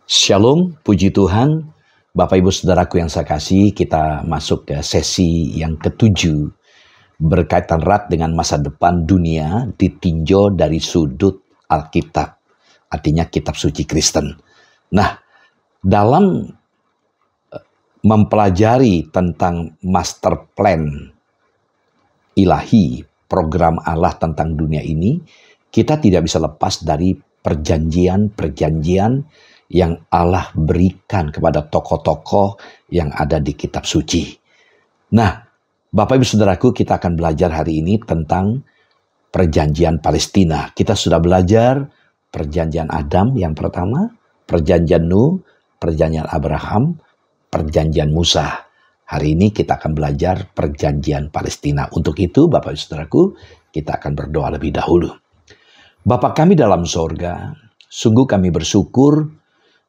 Shalom, puji Tuhan. Bapak Ibu Saudaraku yang saya kasih, kita masuk ke sesi yang ketujuh. Berkaitan erat dengan masa depan dunia ditinjau dari sudut Alkitab. Artinya kitab suci Kristen. Nah, dalam mempelajari tentang master plan ilahi, program Allah tentang dunia ini, kita tidak bisa lepas dari perjanjian-perjanjian yang Allah berikan kepada tokoh-tokoh yang ada di kitab suci. Nah, Bapak Ibu Saudaraku, kita akan belajar hari ini tentang perjanjian Palestina. Kita sudah belajar perjanjian Adam yang pertama, perjanjian Nuh, perjanjian Abraham, perjanjian Musa. Hari ini kita akan belajar perjanjian Palestina. Untuk itu, Bapak Ibu Saudaraku, kita akan berdoa lebih dahulu. Bapa kami dalam sorga, sungguh kami bersyukur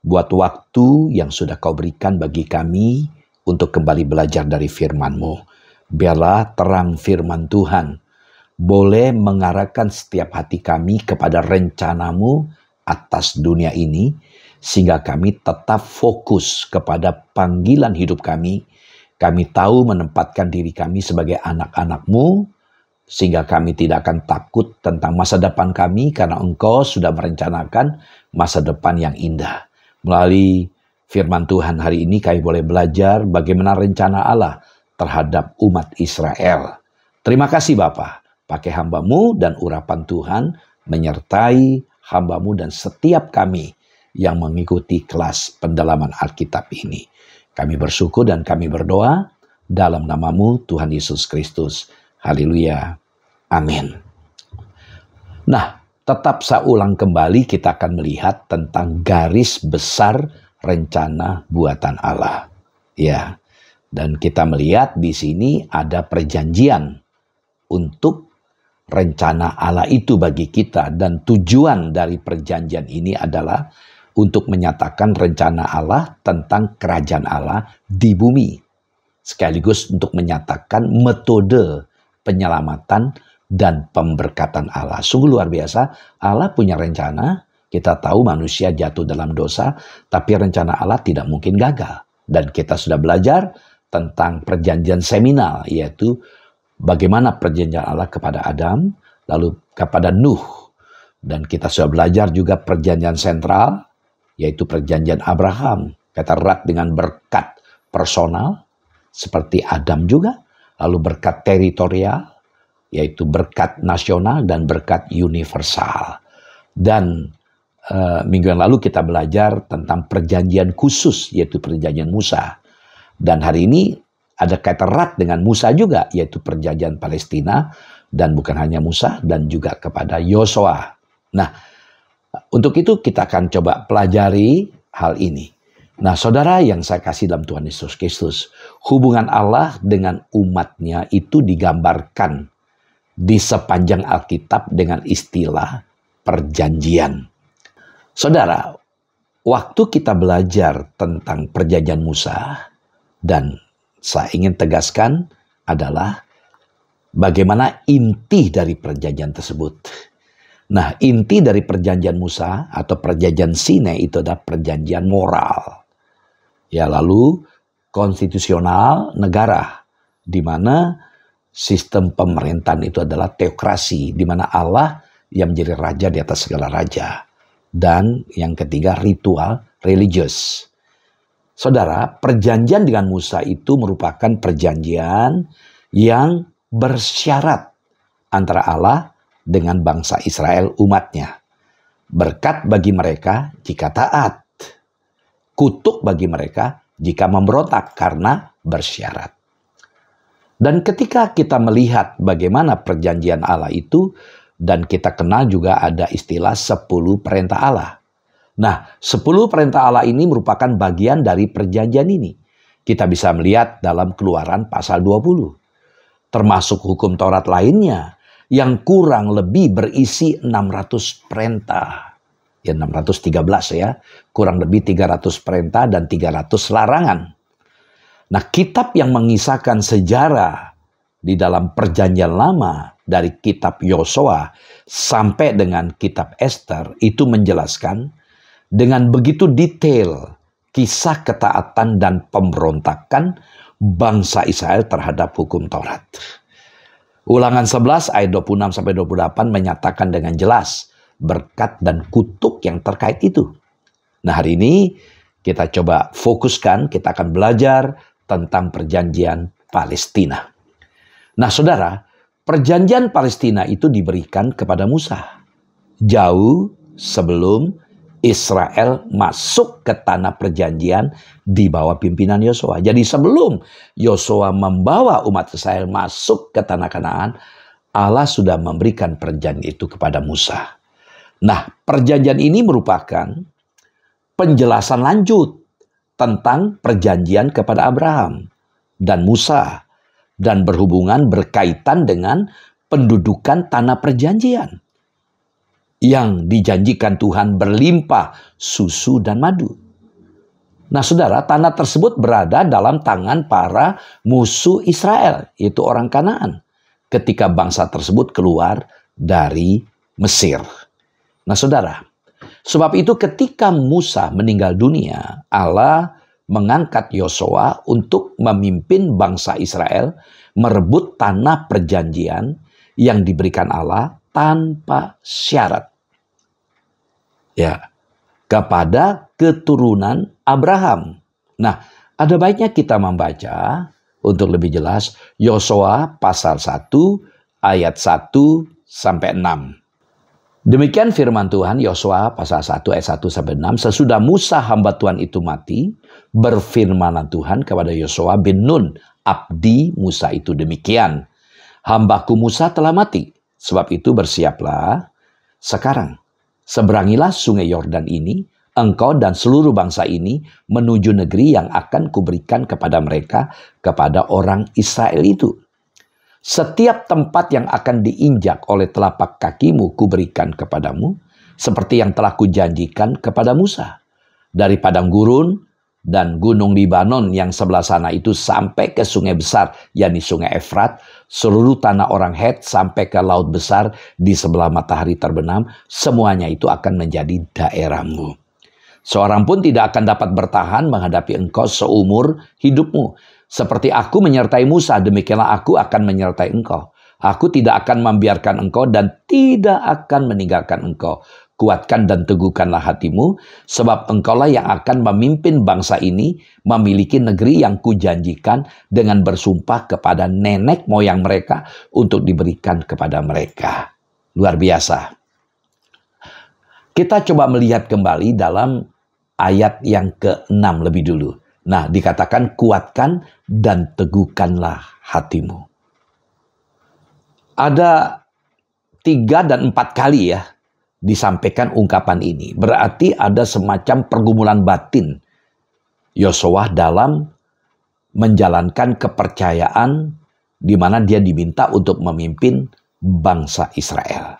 buat waktu yang sudah Kau berikan bagi kami untuk kembali belajar dari firman-Mu. Biarlah terang firman Tuhan boleh mengarahkan setiap hati kami kepada rencana-Mu atas dunia ini, sehingga kami tetap fokus kepada panggilan hidup kami. Kami tahu menempatkan diri kami sebagai anak-anak-Mu, sehingga kami tidak akan takut tentang masa depan kami, karena Engkau sudah merencanakan masa depan yang indah. Melalui firman Tuhan hari ini kami boleh belajar bagaimana rencana Allah terhadap umat Israel. Terima kasih Bapa, pakai hamba-Mu dan urapan Tuhan menyertai hamba-Mu dan setiap kami yang mengikuti kelas pendalaman Alkitab ini. Kami bersyukur dan kami berdoa dalam nama-Mu Tuhan Yesus Kristus. Haleluya. Amin. Nah, tetap saya ulang kembali, kita akan melihat tentang garis besar rencana buatan Allah. Ya. Dan kita melihat di sini ada perjanjian untuk rencana Allah itu bagi kita, dan tujuan dari perjanjian ini adalah untuk menyatakan rencana Allah tentang kerajaan Allah di bumi, sekaligus untuk menyatakan metode penyelamatan dan pemberkatan Allah. Sungguh luar biasa, Allah punya rencana. Kita tahu manusia jatuh dalam dosa, tapi rencana Allah tidak mungkin gagal. Dan kita sudah belajar tentang perjanjian seminal, yaitu bagaimana perjanjian Allah kepada Adam, lalu kepada Nuh. Dan kita sudah belajar juga perjanjian sentral, yaitu perjanjian Abraham. Kata erat dengan berkat personal, seperti Adam juga. Lalu berkat teritorial, yaitu berkat nasional dan berkat universal. Dan minggu yang lalu kita belajar tentang perjanjian khusus, yaitu perjanjian Musa. Dan hari ini ada kaitan erat dengan Musa juga, yaitu perjanjian Palestina. Dan bukan hanya Musa, dan juga kepada Yosua. Nah, untuk itu kita akan coba pelajari hal ini. Nah, saudara yang saya kasih dalam Tuhan Yesus Kristus, hubungan Allah dengan umatnya itu digambarkan di sepanjang Alkitab dengan istilah perjanjian. Saudara, waktu kita belajar tentang perjanjian Musa, dan saya ingin tegaskan adalah bagaimana inti dari perjanjian tersebut. Nah, inti dari perjanjian Musa atau perjanjian Sinai itu adalah perjanjian moral. Ya, lalu konstitusional negara, di mana sistem pemerintahan itu adalah teokrasi, di mana Allah yang menjadi raja di atas segala raja. Dan yang ketiga, ritual religius. Saudara, perjanjian dengan Musa itu merupakan perjanjian yang bersyarat antara Allah dengan bangsa Israel umatnya. Berkat bagi mereka jika taat. Kutuk bagi mereka jika memberontak karena bersyarat. Dan ketika kita melihat bagaimana perjanjian Allah itu, dan kita kenal juga ada istilah 10 perintah Allah. Nah, 10 perintah Allah ini merupakan bagian dari perjanjian ini. Kita bisa melihat dalam Keluaran pasal 20. Termasuk hukum Taurat lainnya yang kurang lebih berisi 600 perintah. Ya 613 ya, kurang lebih 300 perintah dan 300 larangan. Nah, kitab yang mengisahkan sejarah di dalam perjanjian lama dari kitab Yosua sampai dengan kitab Ester itu menjelaskan dengan begitu detail kisah ketaatan dan pemberontakan bangsa Israel terhadap hukum Taurat. Ulangan 11 ayat 26-28 menyatakan dengan jelas berkat dan kutuk yang terkait itu. Nah, hari ini kita coba fokuskan, kita akan belajar tentang perjanjian Palestina. Nah, saudara, perjanjian Palestina itu diberikan kepada Musa jauh sebelum Israel masuk ke tanah perjanjian di bawah pimpinan Yosua. Jadi sebelum Yosua membawa umat Israel masuk ke tanah Kanaan, Allah sudah memberikan perjanjian itu kepada Musa. Nah, perjanjian ini merupakan penjelasan lanjut tentang perjanjian kepada Abraham dan Musa dan berkaitan dengan pendudukan tanah perjanjian yang dijanjikan Tuhan berlimpah susu dan madu. Nah, saudara, tanah tersebut berada dalam tangan para musuh Israel, yaitu orang Kanaan, ketika bangsa tersebut keluar dari Mesir. Nah, saudara, sebab itu ketika Musa meninggal dunia, Allah mengangkat Yosua untuk memimpin bangsa Israel merebut tanah perjanjian yang diberikan Allah tanpa syarat. Ya, kepada keturunan Abraham. Nah, ada baiknya kita membaca untuk lebih jelas Yosua pasal 1 ayat 1-6. Demikian firman Tuhan Yosua pasal 1 ayat 1-6. Sesudah Musa hamba Tuhan itu mati, berfirmanlah Tuhan kepada Yosua bin Nun, abdi Musa itu demikian. Hambaku Musa telah mati, sebab itu bersiaplah sekarang. Seberangilah sungai Yordan ini, engkau dan seluruh bangsa ini menuju negeri yang akan kuberikan kepada mereka, kepada orang Israel itu. Setiap tempat yang akan diinjak oleh telapak kakimu kuberikan kepadamu, seperti yang telah kujanjikan kepada Musa. Dari padang gurun dan gunung Libanon yang sebelah sana itu sampai ke sungai besar, yakni sungai Efrat, seluruh tanah orang Het sampai ke laut besar di sebelah matahari terbenam, semuanya itu akan menjadi daerahmu. Seorang pun tidak akan dapat bertahan menghadapi engkau seumur hidupmu. Seperti aku menyertai Musa, demikianlah aku akan menyertai engkau. Aku tidak akan membiarkan engkau dan tidak akan meninggalkan engkau. Kuatkan dan teguhkanlah hatimu, sebab engkaulah yang akan memimpin bangsa ini memiliki negeri yang kujanjikan dengan bersumpah kepada nenek moyang mereka untuk diberikan kepada mereka. Luar biasa. Kita coba melihat kembali dalam ayat yang ke-6 lebih dulu. Nah, dikatakan kuatkan dan teguhkanlah hatimu. Ada 3 dan 4 kali ya disampaikan ungkapan ini. Berarti ada semacam pergumulan batin Yosua dalam menjalankan kepercayaan di mana dia diminta untuk memimpin bangsa Israel.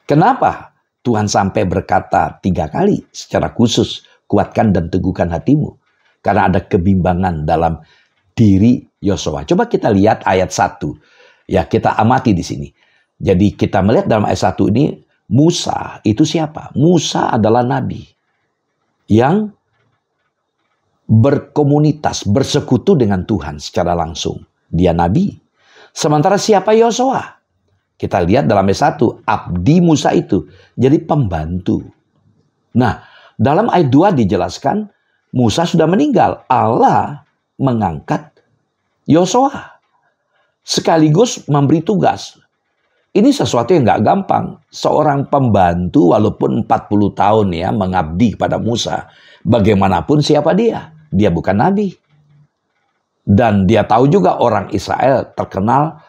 Kenapa Tuhan sampai berkata 3 kali secara khusus, kuatkan dan teguhkan hatimu? Karena ada kebimbangan dalam diri Yosua. Coba kita lihat ayat 1. Ya, kita amati di sini. Jadi kita melihat dalam ayat 1 ini, Musa itu siapa? Musa adalah nabi yang berkomunitas, bersekutu dengan Tuhan secara langsung. Dia nabi. Sementara siapa Yosua? Kita lihat dalam ayat 1, abdi Musa itu jadi pembantu. Nah, dalam ayat 2 dijelaskan Musa sudah meninggal. Allah mengangkat Yosua sekaligus memberi tugas. Ini sesuatu yang gak gampang. Seorang pembantu walaupun 40 tahun ya mengabdi pada Musa. Bagaimanapun siapa dia? Dia bukan nabi. Dan dia tahu juga orang Israel terkenal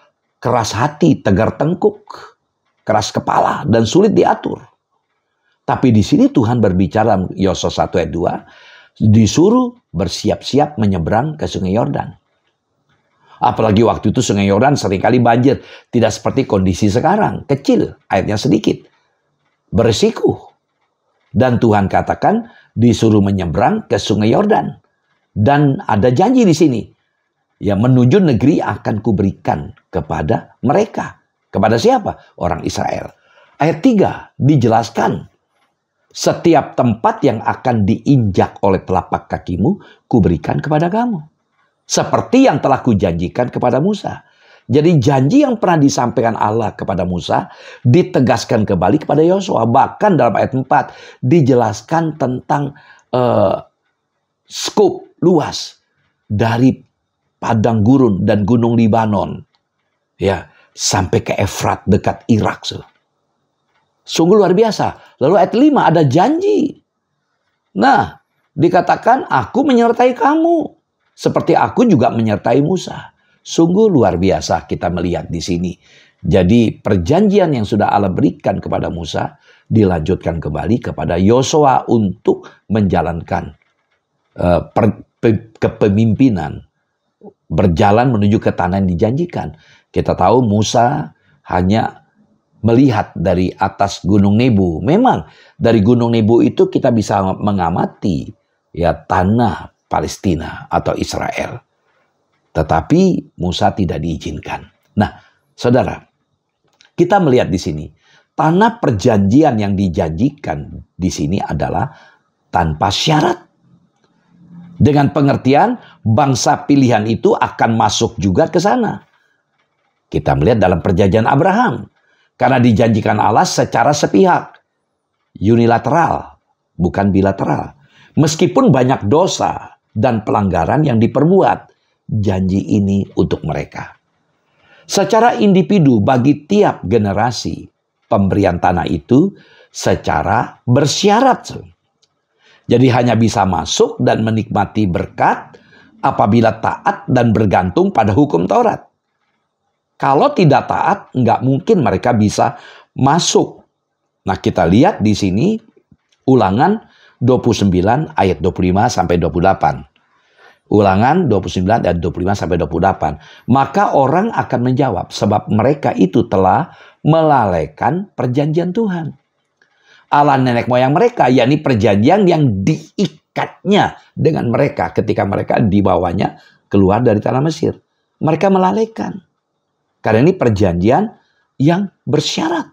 keras hati, tegar tengkuk, keras kepala, dan sulit diatur. Tapi di sini Tuhan berbicara Yosua 1 ayat 2, disuruh bersiap-siap menyeberang ke sungai Yordan. Apalagi waktu itu sungai Yordan seringkali banjir. Tidak seperti kondisi sekarang. Kecil, airnya sedikit. Berisiko. Dan Tuhan katakan disuruh menyeberang ke sungai Yordan. Dan ada janji di sini. Ya, menuju negeri akan kuberikan kepada mereka. Kepada siapa? Orang Israel. Ayat 3 dijelaskan. Setiap tempat yang akan diinjak oleh telapak kakimu, kuberikan kepada kamu. Seperti yang telah kujanjikan kepada Musa. Jadi janji yang pernah disampaikan Allah kepada Musa ditegaskan kembali kepada Yosua. Bahkan dalam ayat 4 dijelaskan tentang skop luas dari padang gurun dan gunung Libanon. Ya, sampai ke Efrat dekat Irak. Sungguh luar biasa. Lalu ayat 5 ada janji. Nah, dikatakan aku menyertai kamu. Seperti aku juga menyertai Musa. Sungguh luar biasa kita melihat di sini. Jadi perjanjian yang sudah Allah berikan kepada Musa dilanjutkan kembali kepada Yosua untuk menjalankan kepemimpinan. Berjalan menuju ke tanah yang dijanjikan. Kita tahu Musa hanya melihat dari atas Gunung Nebo. Memang dari Gunung Nebo itu kita bisa mengamati ya tanah Palestina atau Israel. Tetapi Musa tidak diizinkan. Nah, saudara, kita melihat di sini tanah perjanjian yang dijanjikan di sini adalah tanpa syarat. Dengan pengertian bangsa pilihan itu akan masuk juga ke sana. Kita melihat dalam perjanjian Abraham. Karena dijanjikan Allah secara sepihak. Unilateral, bukan bilateral. Meskipun banyak dosa dan pelanggaran yang diperbuat, janji ini untuk mereka. Secara individu bagi tiap generasi, pemberian tanah itu secara bersyarat. Jadi hanya bisa masuk dan menikmati berkat apabila taat dan bergantung pada hukum Taurat. Kalau tidak taat, nggak mungkin mereka bisa masuk. Nah, kita lihat di sini Ulangan 29 ayat 25 sampai 28. Ulangan 29 ayat 25 sampai 28. Maka orang akan menjawab, sebab mereka itu telah melalaikan perjanjian Tuhan. Allah nenek moyang mereka, yakni perjanjian yang diikatnya dengan mereka ketika mereka dibawanya keluar dari tanah Mesir. Mereka melalaikan. Karena ini perjanjian yang bersyarat.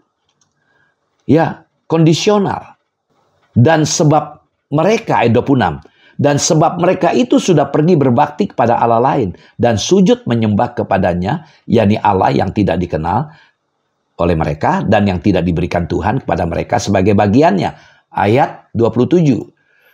Ya, kondisional. Dan sebab mereka, ayat 26. Dan sebab mereka itu sudah pergi berbakti kepada Allah lain. Dan sujud menyembah kepadanya, yakni Allah yang tidak dikenal oleh mereka. Dan yang tidak diberikan Tuhan kepada mereka sebagai bagiannya. Ayat 27.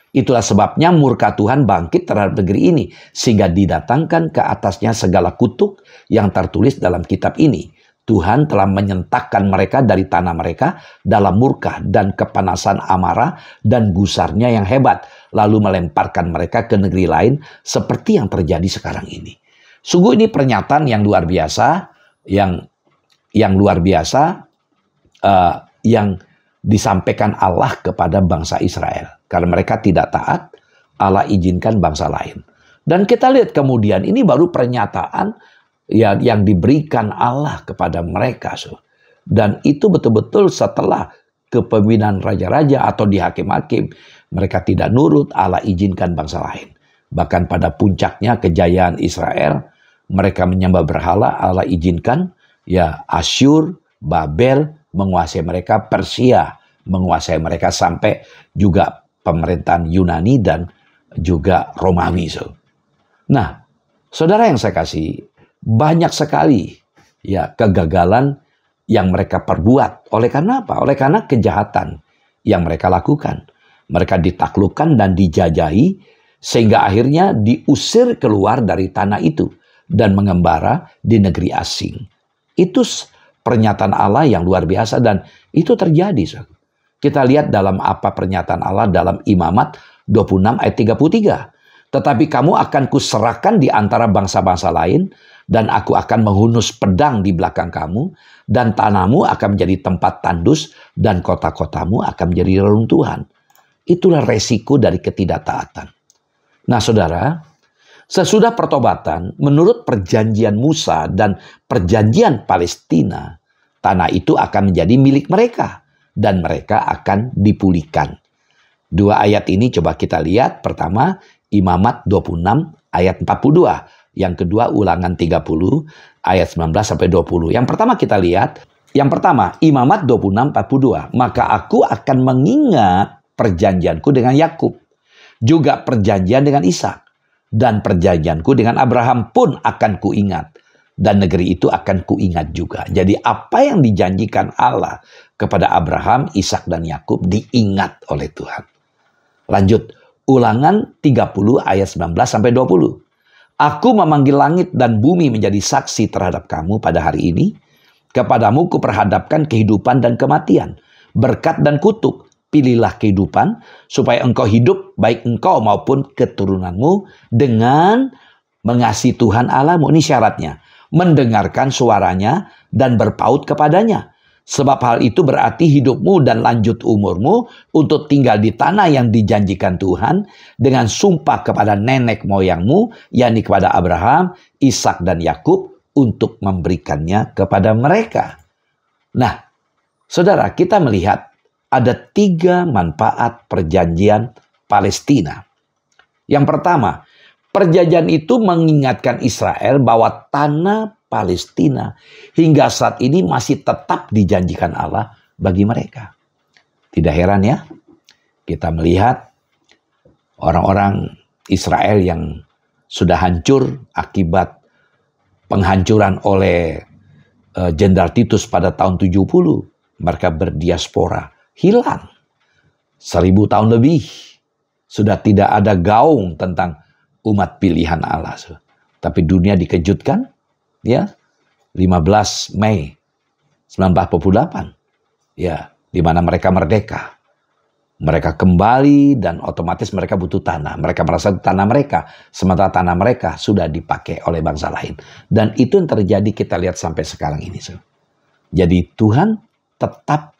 Itulah sebabnya murka Tuhan bangkit terhadap negeri ini, sehingga didatangkan ke atasnya segala kutuk yang tertulis dalam kitab ini. Tuhan telah menyentakkan mereka dari tanah mereka dalam murka dan kepanasan amarah dan gusarnya yang hebat, lalu melemparkan mereka ke negeri lain seperti yang terjadi sekarang ini. Sungguh ini pernyataan yang luar biasa, yang luar biasa, yang disampaikan Allah kepada bangsa Israel. Karena mereka tidak taat, Allah izinkan bangsa lain. Dan kita lihat kemudian ini baru pernyataan yang diberikan Allah kepada mereka. Dan itu betul-betul setelah kepemimpinan raja-raja atau di hakim-hakim. Mereka tidak nurut, Allah izinkan bangsa lain. Bahkan pada puncaknya kejayaan Israel, mereka menyembah berhala, Allah izinkan ya Asyur, Babel menguasai mereka, Persia menguasai mereka, sampai juga pemerintahan Yunani dan juga Romawi. Nah, saudara yang saya kasih, banyak sekali ya kegagalan yang mereka perbuat. Oleh karena apa? Oleh karena kejahatan yang mereka lakukan. Mereka ditaklukkan dan dijajahi sehingga akhirnya diusir keluar dari tanah itu dan mengembara di negeri asing. Itu pernyataan Allah yang luar biasa dan itu terjadi. Kita lihat dalam apa pernyataan Allah dalam Imamat 26 ayat 33. Tetapi kamu akan kuserahkan di antara bangsa-bangsa lain, dan aku akan menghunus pedang di belakang kamu, dan tanahmu akan menjadi tempat tandus, dan kota-kotamu akan menjadi reruntuhan. Itulah resiko dari ketidaktaatan. Nah saudara, sesudah pertobatan, menurut perjanjian Musa dan perjanjian Palestina, tanah itu akan menjadi milik mereka. Dan mereka akan dipulihkan. Dua ayat ini coba kita lihat. Pertama, Imamat 26 ayat 42. Yang kedua, Ulangan 30 ayat 19 sampai 20. Yang pertama kita lihat. Yang pertama, Imamat 26 42. Maka aku akan mengingat perjanjianku dengan Yakub, juga perjanjian dengan Ishak, dan perjanjianku dengan Abraham pun akan kuingat, dan negeri itu akan kuingat juga. Jadi apa yang dijanjikan Allah kepada Abraham, Ishak, dan Yakub diingat oleh Tuhan. Lanjut, Ulangan 30 ayat 19-20. Aku memanggil langit dan bumi menjadi saksi terhadap kamu pada hari ini. Kepadamu kuperhadapkan kehidupan dan kematian, berkat dan kutuk. Pilihlah kehidupan supaya engkau hidup, baik engkau maupun keturunanmu, dengan mengasihi Tuhan Allahmu. Ini syaratnya. Mendengarkan suaranya dan berpaut kepadanya. Sebab hal itu berarti hidupmu dan lanjut umurmu untuk tinggal di tanah yang dijanjikan Tuhan dengan sumpah kepada nenek moyangmu, yakni kepada Abraham, Ishak, dan Yakub, untuk memberikannya kepada mereka. Nah, saudara, kita melihat ada 3 manfaat perjanjian Palestina. Yang pertama, perjanjian itu mengingatkan Israel bahwa tanah Palestina hingga saat ini masih tetap dijanjikan Allah bagi mereka. Tidak heran ya, kita melihat orang-orang Israel yang sudah hancur akibat penghancuran oleh Jenderal Titus pada tahun 70. Mereka berdiaspora, hilang. 1000 tahun lebih. Sudah tidak ada gaung tentang umat pilihan Allah. Tapi dunia dikejutkan. Ya, 15 Mei 1948, ya, di mana mereka merdeka. Mereka kembali dan otomatis mereka butuh tanah. Mereka merasa tanah mereka, sementara tanah mereka sudah dipakai oleh bangsa lain. Dan itu yang terjadi kita lihat sampai sekarang ini. Jadi Tuhan tetap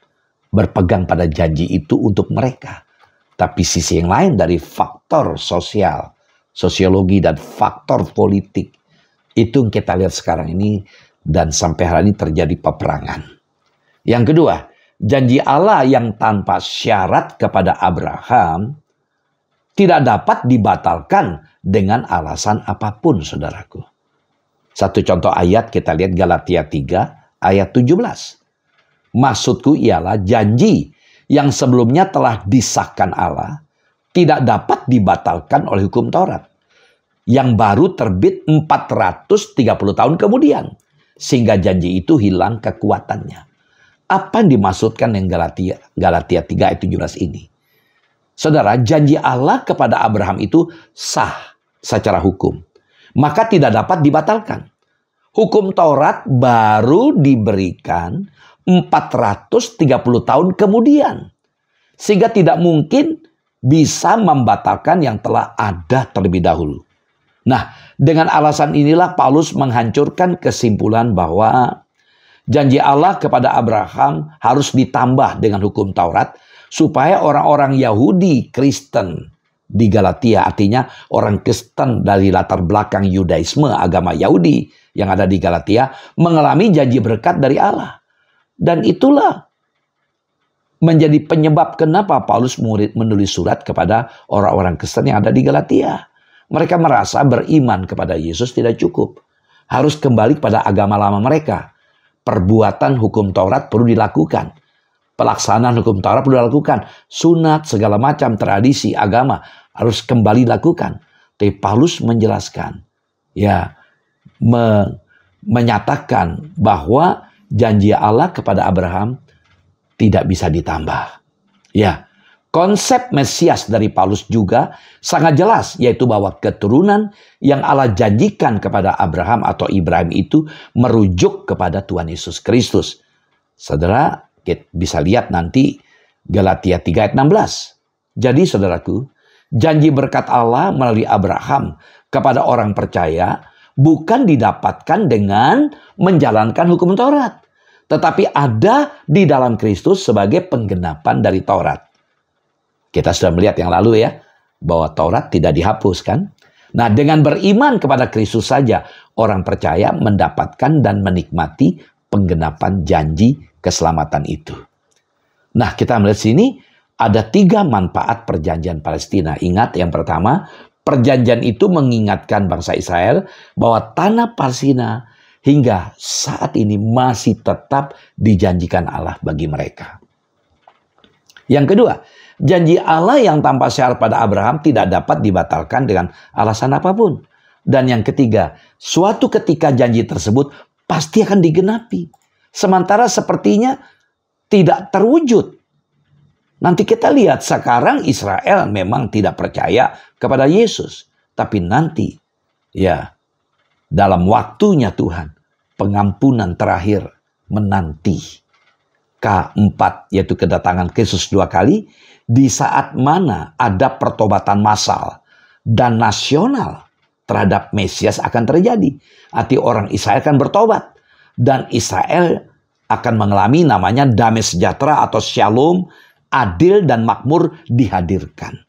berpegang pada janji itu untuk mereka. Tapi sisi yang lain dari faktor sosial, sosiologi, dan faktor politik, itu yang kita lihat sekarang ini dan sampai hari ini terjadi peperangan. Yang kedua, janji Allah yang tanpa syarat kepada Abraham tidak dapat dibatalkan dengan alasan apapun, saudaraku. Satu contoh ayat kita lihat Galatia 3 ayat 17. Maksudku ialah janji yang sebelumnya telah disahkan Allah tidak dapat dibatalkan oleh hukum Taurat, yang baru terbit 430 tahun kemudian, sehingga janji itu hilang kekuatannya. Apa yang dimaksudkan yang Galatia 3 ayat 17 ini? Saudara, janji Allah kepada Abraham itu sah secara hukum, maka tidak dapat dibatalkan. Hukum Taurat baru diberikan 430 tahun kemudian, sehingga tidak mungkin bisa membatalkan yang telah ada terlebih dahulu. Nah, dengan alasan inilah Paulus menghancurkan kesimpulan bahwa janji Allah kepada Abraham harus ditambah dengan hukum Taurat supaya orang-orang Yahudi Kristen di Galatia, artinya orang Kristen dari latar belakang Yudaisme, agama Yahudi yang ada di Galatia, mengalami janji berkat dari Allah. Dan itulah menjadi penyebab kenapa Paulus menulis surat kepada orang-orang Kristen yang ada di Galatia. Mereka merasa beriman kepada Yesus tidak cukup. Harus kembali kepada agama lama mereka. Perbuatan hukum Taurat perlu dilakukan. Pelaksanaan hukum Taurat perlu dilakukan. Sunat, segala macam tradisi agama harus kembali dilakukan. Tapi Paulus menjelaskan, ya, menyatakan bahwa janji Allah kepada Abraham tidak bisa ditambah. Ya, konsep Mesias dari Paulus juga sangat jelas, yaitu bahwa keturunan yang Allah janjikan kepada Abraham atau Ibrahim itu merujuk kepada Tuhan Yesus Kristus. Saudara, kita bisa lihat nanti Galatia 3 ayat 16. Jadi saudaraku, janji berkat Allah melalui Abraham kepada orang percaya bukan didapatkan dengan menjalankan hukum Taurat, tetapi ada di dalam Kristus sebagai penggenapan dari Taurat. Kita sudah melihat yang lalu ya, bahwa Taurat tidak dihapuskan. Nah, dengan beriman kepada Kristus saja, orang percaya mendapatkan dan menikmati penggenapan janji keselamatan itu. Nah, kita melihat sini ada 3 manfaat perjanjian Palestina. Ingat, yang pertama, perjanjian itu mengingatkan bangsa Israel bahwa tanah Palestina hingga saat ini masih tetap dijanjikan Allah bagi mereka. Yang kedua, Janji Allah yang tanpa syarat pada Abraham tidak dapat dibatalkan dengan alasan apapun. Dan yang ketiga, suatu ketika janji tersebut pasti akan digenapi. Sementara sepertinya tidak terwujud. Nanti kita lihat sekarang Israel memang tidak percaya kepada Yesus. Tapi nanti, ya, dalam waktunya Tuhan, pengampunan terakhir menanti. Keempat, yaitu kedatangan Kristus 2 kali, di saat mana ada pertobatan massal dan nasional terhadap Mesias akan terjadi. Arti orang Israel akan bertobat. Dan Israel akan mengalami namanya damai sejahtera atau shalom, adil dan makmur dihadirkan.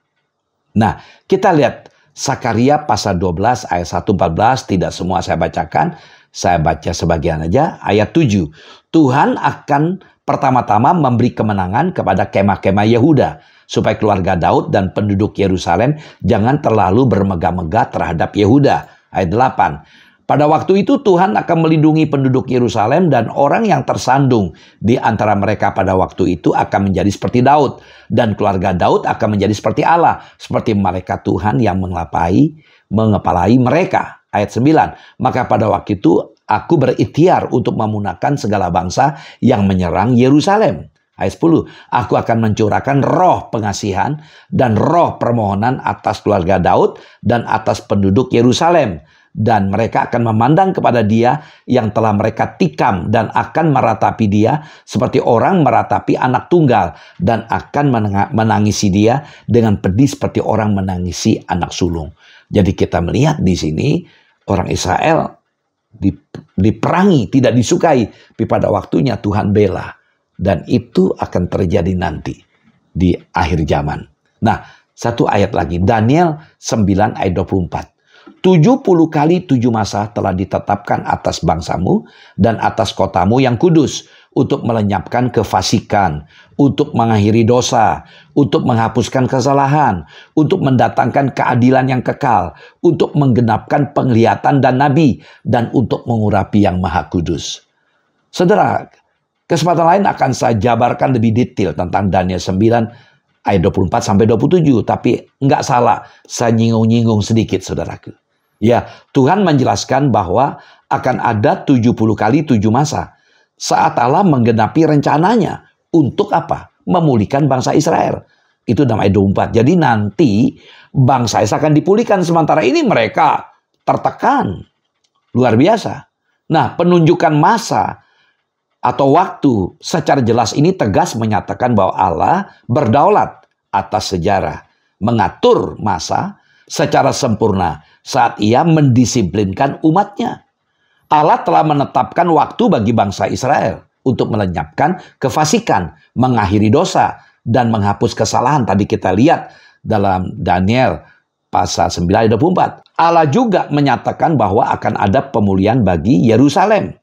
Nah, kita lihat Sakaria pasal 12 ayat 1-14, tidak semua saya bacakan, saya baca sebagian aja. Ayat 7, Tuhan akan pertama-tama memberi kemenangan kepada kemah-kemah Yehuda, supaya keluarga Daud dan penduduk Yerusalem jangan terlalu bermegah-megah terhadap Yehuda. Ayat 8, pada waktu itu Tuhan akan melindungi penduduk Yerusalem dan orang yang tersandung di antara mereka pada waktu itu akan menjadi seperti Daud. Dan keluarga Daud akan menjadi seperti Allah. Seperti malaikat Tuhan yang mengepalai mereka. Ayat 9. Maka pada waktu itu aku berikhtiar untuk memunahkan segala bangsa yang menyerang Yerusalem. Ayat 10. Aku akan mencurahkan roh pengasihan dan roh permohonan atas keluarga Daud dan atas penduduk Yerusalem. Dan mereka akan memandang kepada dia yang telah mereka tikam dan akan meratapi dia seperti orang meratapi anak tunggal dan akan menangisi dia dengan pedih seperti orang menangisi anak sulung. Jadi kita melihat di sini orang Israel diperangi, tidak disukai, tapi pada waktunya Tuhan bela. Dan itu akan terjadi nanti di akhir zaman. Nah, satu ayat lagi, Daniel 9 ayat 24. 70 kali 7 masa telah ditetapkan atas bangsamu dan atas kotamu yang kudus untuk melenyapkan kefasikan, untuk mengakhiri dosa, untuk menghapuskan kesalahan, untuk mendatangkan keadilan yang kekal, untuk menggenapkan penglihatan dan nabi, dan untuk mengurapi yang maha kudus. Saudara, kesempatan lain akan saya jabarkan lebih detail tentang Daniel 9 ayat 24 sampai 27, tapi nggak salah saya nyinggung-nyinggung sedikit saudaraku. Ya, Tuhan menjelaskan bahwa akan ada 70 kali 7 masa saat Allah menggenapi rencananya untuk apa? Memulihkan bangsa Israel. Itu dalam ayat 24. Jadi nanti bangsa Israel akan dipulihkan, sementara ini mereka tertekan. Luar biasa. Nah, penunjukan masa atau waktu secara jelas ini tegas menyatakan bahwa Allah berdaulat atas sejarah, mengatur masa secara sempurna saat ia mendisiplinkan umatnya. Allah telah menetapkan waktu bagi bangsa Israel untuk melenyapkan kefasikan, mengakhiri dosa, dan menghapus kesalahan. Tadi kita lihat dalam Daniel pasal 9 ayat 24. Allah juga menyatakan bahwa akan ada pemulihan bagi Yerusalem.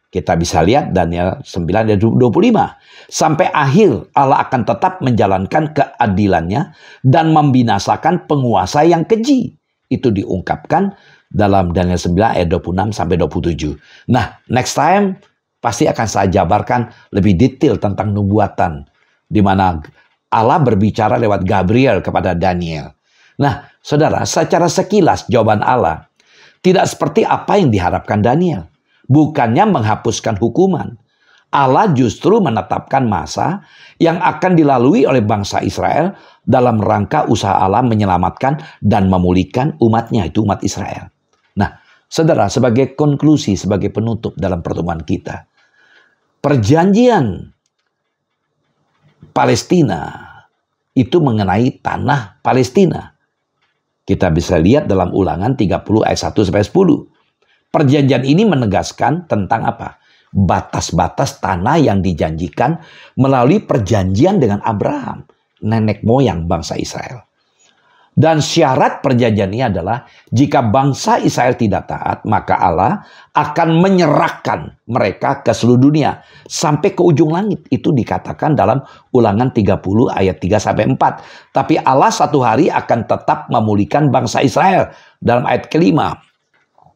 Kita bisa lihat Daniel 9 ayat 25. Sampai akhir Allah akan tetap menjalankan keadilannya dan membinasakan penguasa yang keji. Itu diungkapkan dalam Daniel 9 ayat 26 sampai 27. Nah, next time pasti akan saya jabarkan lebih detail tentang nubuatan di mana Allah berbicara lewat Gabriel kepada Daniel. Nah, saudara, secara sekilas jawaban Allah tidak seperti apa yang diharapkan Daniel. Bukannya menghapuskan hukuman. Allah justru menetapkan masa yang akan dilalui oleh bangsa Israel dalam rangka usaha Allah menyelamatkan dan memulihkan umatnya, itu umat Israel. Nah, saudara, sebagai konklusi, sebagai penutup dalam pertemuan kita, perjanjian Palestina itu mengenai tanah Palestina. Kita bisa lihat dalam Ulangan 30 ayat 1-10. Perjanjian ini menegaskan tentang apa? Batas-batas tanah yang dijanjikan melalui perjanjian dengan Abraham, nenek moyang bangsa Israel. Dan syarat perjanjian ini adalah jika bangsa Israel tidak taat, maka Allah akan menyerahkan mereka ke seluruh dunia sampai ke ujung langit. Itu dikatakan dalam Ulangan 30 ayat 3-4. Tapi Allah satu hari akan tetap memulihkan bangsa Israel dalam ayat kelima.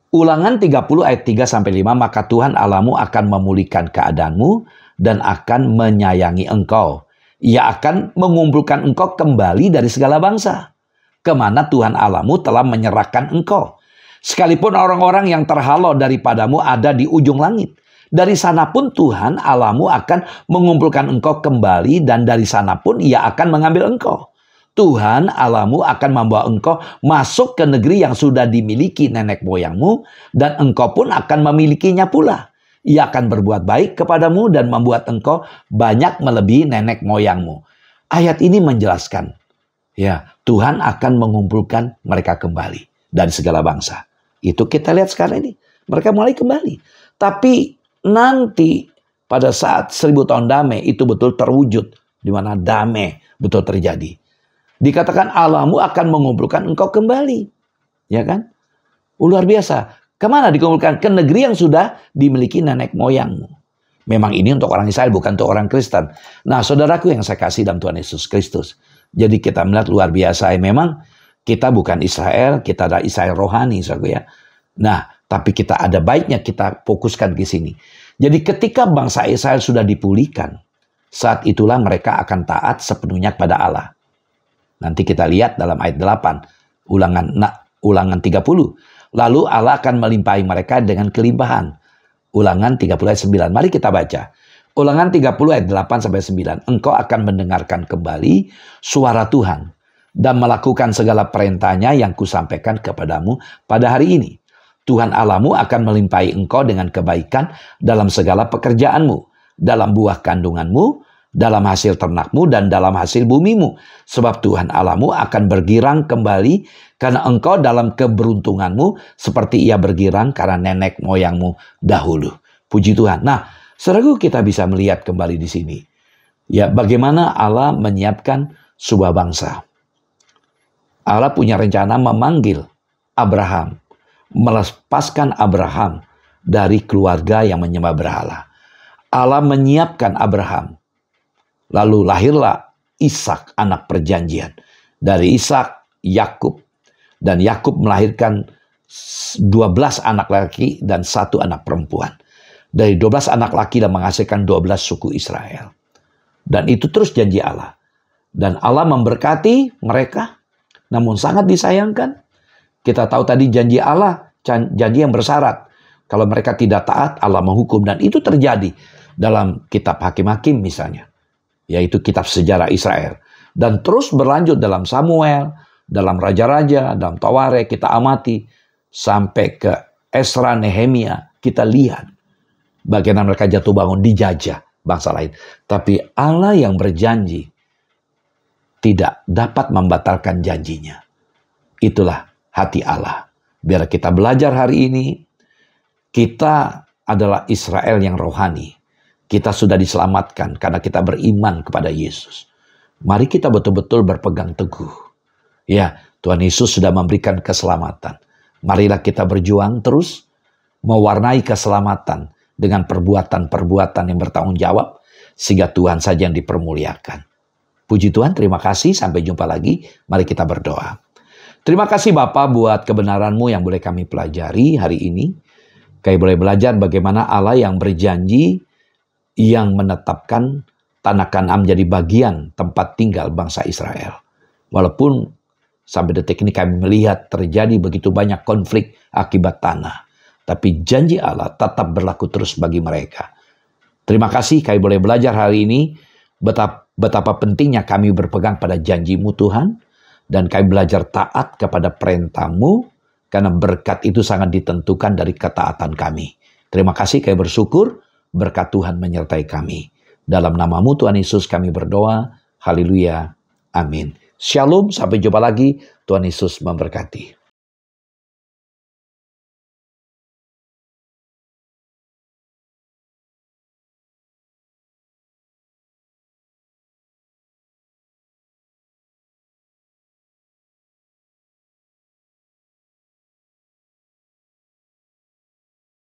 Ulangan 30 ayat 3-5, maka Tuhan Allahmu akan memulihkan keadaanmu dan akan menyayangi engkau. Ia akan mengumpulkan engkau kembali dari segala bangsa, kemana Tuhan Allahmu telah menyerahkan engkau. Sekalipun orang-orang yang terhalau daripadamu ada di ujung langit, dari sana pun Tuhan Allahmu akan mengumpulkan engkau kembali, dan dari sana pun ia akan mengambil engkau. Tuhan Allahmu akan membawa engkau masuk ke negeri yang sudah dimiliki nenek moyangmu, dan engkau pun akan memilikinya pula. Ia akan berbuat baik kepadamu dan membuat engkau banyak melebihi nenek moyangmu. Ayat ini menjelaskan, ya, Tuhan akan mengumpulkan mereka kembali dari segala bangsa. Itu kita lihat sekarang ini. Mereka mulai kembali. Tapi nanti pada saat 1000 tahun damai itu betul terwujud. Di mana damai betul terjadi. Dikatakan Allahmu akan mengumpulkan engkau kembali. Ya kan? Luar biasa. Kemana dikumpulkan? Ke negeri yang sudah dimiliki nenek moyangmu. Memang ini untuk orang Israel, bukan untuk orang Kristen. Nah, saudaraku yang saya kasih dalam Tuhan Yesus Kristus. Jadi kita melihat luar biasa. Memang kita bukan Israel, kita ada Israel rohani, saudaraku ya. Nah, tapi kita ada baiknya kita fokuskan ke sini. Jadi ketika bangsa Israel sudah dipulihkan, saat itulah mereka akan taat sepenuhnya kepada Allah. Nanti kita lihat dalam ayat 8, ulangan 30. Lalu Allah akan melimpahi mereka dengan kelimpahan. Ulangan 30 ayat 9. Mari kita baca. Ulangan 30 ayat 8-9. Engkau akan mendengarkan kembali suara Tuhan dan melakukan segala perintahnya yang kusampaikan kepadamu pada hari ini. Tuhan Allahmu akan melimpahi engkau dengan kebaikan dalam segala pekerjaanmu, dalam buah kandunganmu, dalam hasil ternakmu, dan dalam hasil bumimu. Sebab Tuhan Allahmu akan bergirang kembali karena engkau dalam keberuntunganmu, seperti ia bergirang karena nenek moyangmu dahulu. Puji Tuhan. Nah, saudaraku, kita bisa melihat kembali di sini. Ya, bagaimana Allah menyiapkan sebuah bangsa. Allah punya rencana memanggil Abraham, melepaskan Abraham dari keluarga yang menyembah berhala. Allah menyiapkan Abraham. Lalu lahirlah Ishak, anak perjanjian. Dari Ishak, Yakub. Dan Yakub melahirkan 12 anak laki dan 1 anak perempuan. Dari 12 anak laki dan menghasilkan 12 suku Israel. Dan itu terus janji Allah. Dan Allah memberkati mereka. Namun sangat disayangkan. Kita tahu tadi janji Allah, janji yang bersyarat. Kalau mereka tidak taat, Allah menghukum. Dan itu terjadi dalam kitab Hakim-Hakim misalnya. Yaitu kitab sejarah Israel. Dan terus berlanjut dalam Samuel, dalam Raja-Raja, dalam Tawarikh kita amati. Sampai ke Esra, Nehemia, kita lihat bagaimana mereka jatuh bangun dijajah bangsa lain. Tapi Allah yang berjanji tidak dapat membatalkan janjinya. Itulah hati Allah. Biar kita belajar hari ini, kita adalah Israel yang rohani. Kita sudah diselamatkan karena kita beriman kepada Yesus. Mari kita betul-betul berpegang teguh. Ya, Tuhan Yesus sudah memberikan keselamatan. Marilah kita berjuang terus mewarnai keselamatan dengan perbuatan-perbuatan yang bertanggung jawab sehingga Tuhan saja yang dipermuliakan. Puji Tuhan, terima kasih. Sampai jumpa lagi. Mari kita berdoa. Terima kasih Bapa buat kebenaran-Mu yang boleh kami pelajari hari ini. Kami boleh belajar bagaimana Allah yang berjanji yang menetapkan tanah Kanaan menjadi bagian tempat tinggal bangsa Israel. Walaupun sampai detik ini kami melihat terjadi begitu banyak konflik akibat tanah. Tapi janji Allah tetap berlaku terus bagi mereka. Terima kasih kami boleh belajar hari ini betapa pentingnya kami berpegang pada janji-Mu Tuhan. Dan kami belajar taat kepada perintah-Mu. Karena berkat itu sangat ditentukan dari ketaatan kami. Terima kasih kami bersyukur. Berkat Tuhan menyertai kami. Dalam nama-Mu Tuhan Yesus kami berdoa. Haleluya. Amin. Shalom. Sampai jumpa lagi. Tuhan Yesus memberkati.